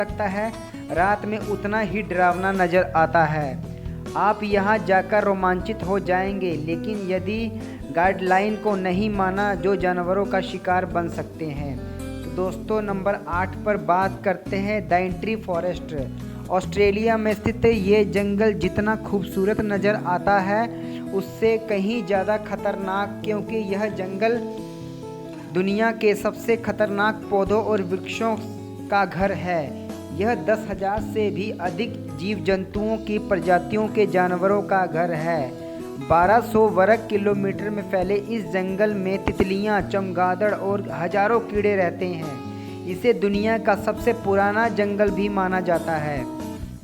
लगता है, रात में उतना ही डरावना नज़र आता है। आप यहाँ जाकर रोमांचित हो जाएंगे, लेकिन यदि गाइडलाइन को नहीं माना जो जानवरों का शिकार बन सकते हैं। तो दोस्तों नंबर 8 पर बात करते हैं दाइंट्री फॉरेस्ट। ऑस्ट्रेलिया में स्थित ये जंगल जितना खूबसूरत नज़र आता है उससे कहीं ज़्यादा खतरनाक, क्योंकि यह जंगल दुनिया के सबसे खतरनाक पौधों और वृक्षों का घर है। यह 10,000 से भी अधिक जीव जंतुओं की प्रजातियों के जानवरों का घर है। 1200 वर्ग किलोमीटर में फैले इस जंगल में तितलियां, चमगादड़ और हजारों कीड़े रहते हैं। इसे दुनिया का सबसे पुराना जंगल भी माना जाता है।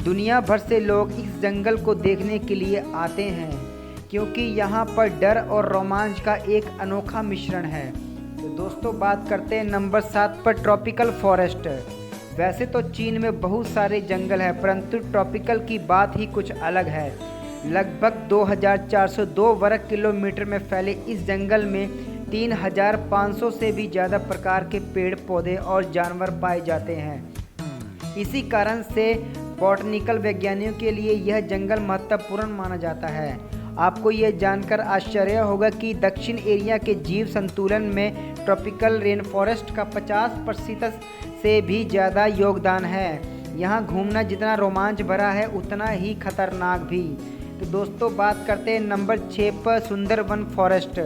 दुनिया भर से लोग इस जंगल को देखने के लिए आते हैं, क्योंकि यहाँ पर डर और रोमांच का एक अनोखा मिश्रण है। तो दोस्तों बात करते हैं नंबर 7 पर ट्रॉपिकल फॉरेस्ट। वैसे तो चीन में बहुत सारे जंगल हैं, परंतु ट्रॉपिकल की बात ही कुछ अलग है। लगभग 2402 वर्ग किलोमीटर में फैले इस जंगल में 3500 से भी ज़्यादा प्रकार के पेड़ पौधे और जानवर पाए जाते हैं। इसी कारण से बॉटनिकल वैज्ञानिकों के लिए यह जंगल महत्वपूर्ण माना जाता है। आपको यह जानकर आश्चर्य होगा कि दक्षिण एरिया के जीव संतुलन में ट्रॉपिकल रेन फॉरेस्ट का 50% से भी ज़्यादा योगदान है। यहाँ घूमना जितना रोमांच भरा है उतना ही खतरनाक भी। तो दोस्तों बात करते हैं नंबर 6 पर सुंदरवन फॉरेस्ट।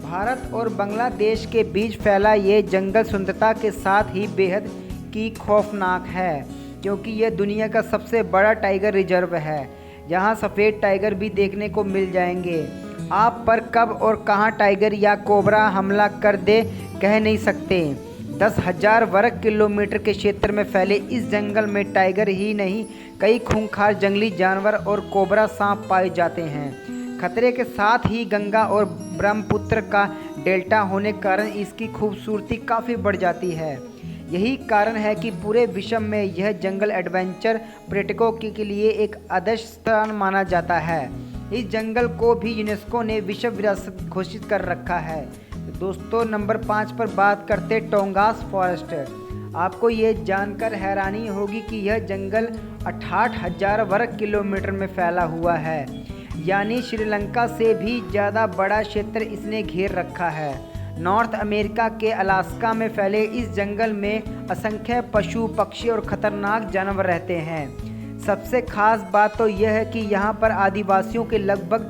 भारत और बांग्लादेश के बीच फैला ये जंगल सुंदरता के साथ ही बेहद की खौफनाक है, क्योंकि यह दुनिया का सबसे बड़ा टाइगर रिजर्व है। यहाँ सफ़ेद टाइगर भी देखने को मिल जाएंगे। आप पर कब और कहाँ टाइगर या कोबरा हमला कर दे कह नहीं सकते। 10,000 वर्ग किलोमीटर के क्षेत्र में फैले इस जंगल में टाइगर ही नहीं, कई खूंखार जंगली जानवर और कोबरा सांप पाए जाते हैं। खतरे के साथ ही गंगा और ब्रह्मपुत्र का डेल्टा होने के कारण इसकी खूबसूरती काफ़ी बढ़ जाती है। यही कारण है कि पूरे विश्व में यह जंगल एडवेंचर पर्यटकों के लिए एक आदर्श स्थान माना जाता है। इस जंगल को भी यूनेस्को ने विश्व विरासत घोषित कर रखा है। तो दोस्तों नंबर 5 पर बात करते टोंगास फॉरेस्ट। आपको ये जानकर हैरानी होगी कि यह जंगल 68,000 वर्ग किलोमीटर में फैला हुआ है, यानी श्रीलंका से भी ज़्यादा बड़ा क्षेत्र इसने घेर रखा है। नॉर्थ अमेरिका के अलास्का में फैले इस जंगल में असंख्य पशु, पक्षी और खतरनाक जानवर रहते हैं। सबसे खास बात तो यह है कि यहाँ पर आदिवासियों के लगभग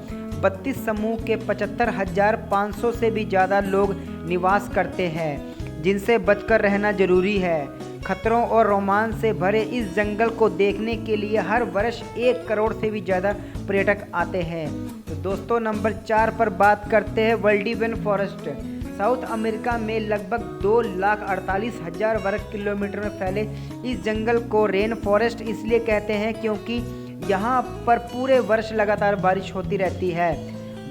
32 समूह के 75,500 से भी ज़्यादा लोग निवास करते हैं, जिनसे बचकर रहना जरूरी है। खतरों और रोमांच से भरे इस जंगल को देखने के लिए हर वर्ष 1 करोड़ से भी ज़्यादा पर्यटक आते हैं। तो दोस्तों नंबर 4 पर बात करते हैं वर्ल्डिवन फॉरेस्ट। साउथ अमेरिका में लगभग 2,48,000 वर्ग किलोमीटर में फैले इस जंगल को रेन फॉरेस्ट इसलिए कहते हैं क्योंकि यहाँ पर पूरे वर्ष लगातार बारिश होती रहती है।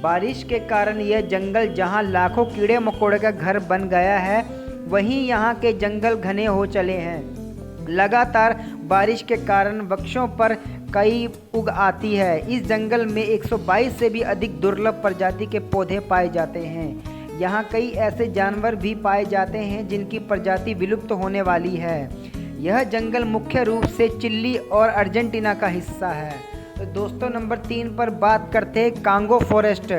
बारिश के कारण यह जंगल जहाँ लाखों कीड़े मकोड़े का घर बन गया है, वहीं यहाँ के जंगल घने हो चले हैं। लगातार बारिश के कारण वृक्षों पर कई उग आती है। इस जंगल में 122 से भी अधिक दुर्लभ प्रजाति के पौधे पाए जाते हैं। यहाँ कई ऐसे जानवर भी पाए जाते हैं जिनकी प्रजाति विलुप्त होने वाली है। यह जंगल मुख्य रूप से चिली और अर्जेंटीना का हिस्सा है। तो दोस्तों नंबर 3 पर बात करते हैं कांगो फॉरेस्ट।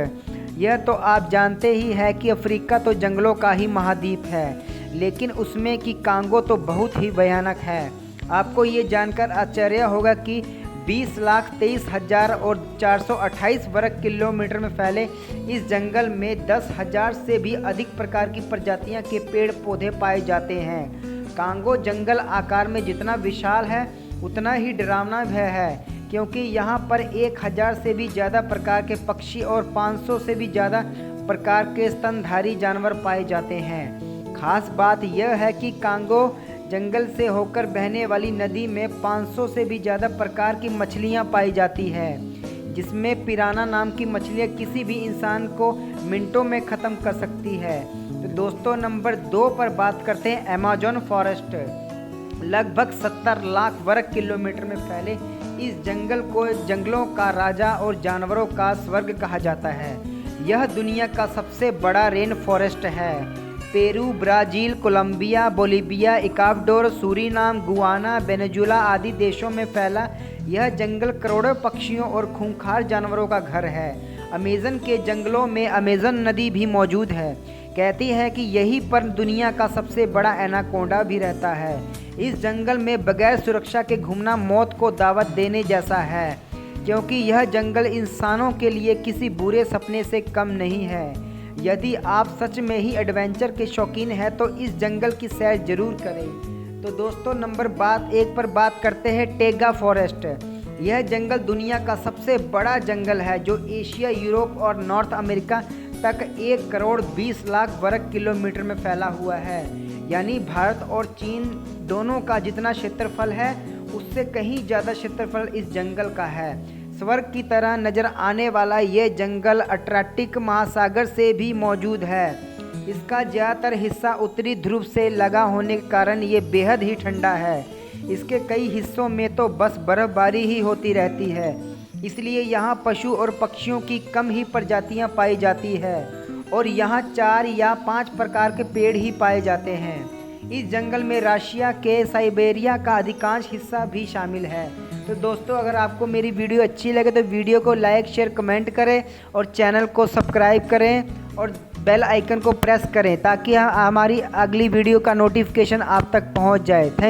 यह तो आप जानते ही हैं कि अफ्रीका तो जंगलों का ही महाद्वीप है, लेकिन उसमें कि कांगो तो बहुत ही भयानक है। आपको ये जानकर आश्चर्य होगा कि 20,23,428 वर्ग किलोमीटर में फैले इस जंगल में 10,000 से भी अधिक प्रकार की प्रजातियां के पेड़ पौधे पाए जाते हैं। कांगो जंगल आकार में जितना विशाल है उतना ही डरावना भी है, क्योंकि यहाँ पर 1,000 से भी ज़्यादा प्रकार के पक्षी और 500 से भी ज़्यादा प्रकार के स्तनधारी जानवर पाए जाते हैं। खास बात यह है कि कांगो जंगल से होकर बहने वाली नदी में 500 से भी ज़्यादा प्रकार की मछलियाँ पाई जाती है, जिसमें पिराना नाम की मछलियाँ किसी भी इंसान को मिनटों में ख़त्म कर सकती है। तो दोस्तों नंबर 2 पर बात करते हैं अमेज़न फॉरेस्ट। लगभग 70 लाख वर्ग किलोमीटर में फैले इस जंगल को जंगलों का राजा और जानवरों का स्वर्ग कहा जाता है। यह दुनिया का सबसे बड़ा रेन फॉरेस्ट है। Peru, Brazil, Colombia, Bolivia, Ecuador, Suriname, Guyana, Venezuela आदि देशों में फैला यह जंगल करोड़ों पक्षियों और खूंखार जानवरों का घर है। अमेज़न के जंगलों में अमेज़न नदी भी मौजूद है। कहती है कि यहीं पर दुनिया का सबसे बड़ा एनाकोंडा भी रहता है। इस जंगल में बगैर सुरक्षा के घूमना मौत को दावत देने जैसा है, क्योंकि यह जंगल इंसानों के लिए किसी बुरे सपने से कम नहीं है। यदि आप सच में ही एडवेंचर के शौकीन हैं तो इस जंगल की सैर जरूर करें। तो दोस्तों नंबर 1 पर बात करते हैं टेगा फॉरेस्ट। यह जंगल दुनिया का सबसे बड़ा जंगल है जो एशिया, यूरोप और नॉर्थ अमेरिका तक 1 करोड़ 20 लाख वर्ग किलोमीटर में फैला हुआ है। यानी भारत और चीन दोनों का जितना क्षेत्रफल है उससे कहीं ज़्यादा क्षेत्रफल इस जंगल का है। स्वर्ग की तरह नज़र आने वाला ये जंगल अटलांटिक महासागर से भी मौजूद है। इसका ज़्यादातर हिस्सा उत्तरी ध्रुव से लगा होने के कारण ये बेहद ही ठंडा है। इसके कई हिस्सों में तो बस बर्फबारी ही होती रहती है, इसलिए यहाँ पशु और पक्षियों की कम ही प्रजातियाँ पाई जाती है और यहाँ 4 या 5 प्रकार के पेड़ ही पाए जाते हैं। इस जंगल में रशिया के साइबेरिया का अधिकांश हिस्सा भी शामिल है। तो दोस्तों अगर आपको मेरी वीडियो अच्छी लगे तो वीडियो को लाइक, शेयर, कमेंट करें और चैनल को सब्सक्राइब करें और बेल आइकन को प्रेस करें ताकि हमारी अगली वीडियो का नोटिफिकेशन आप तक पहुंच जाए।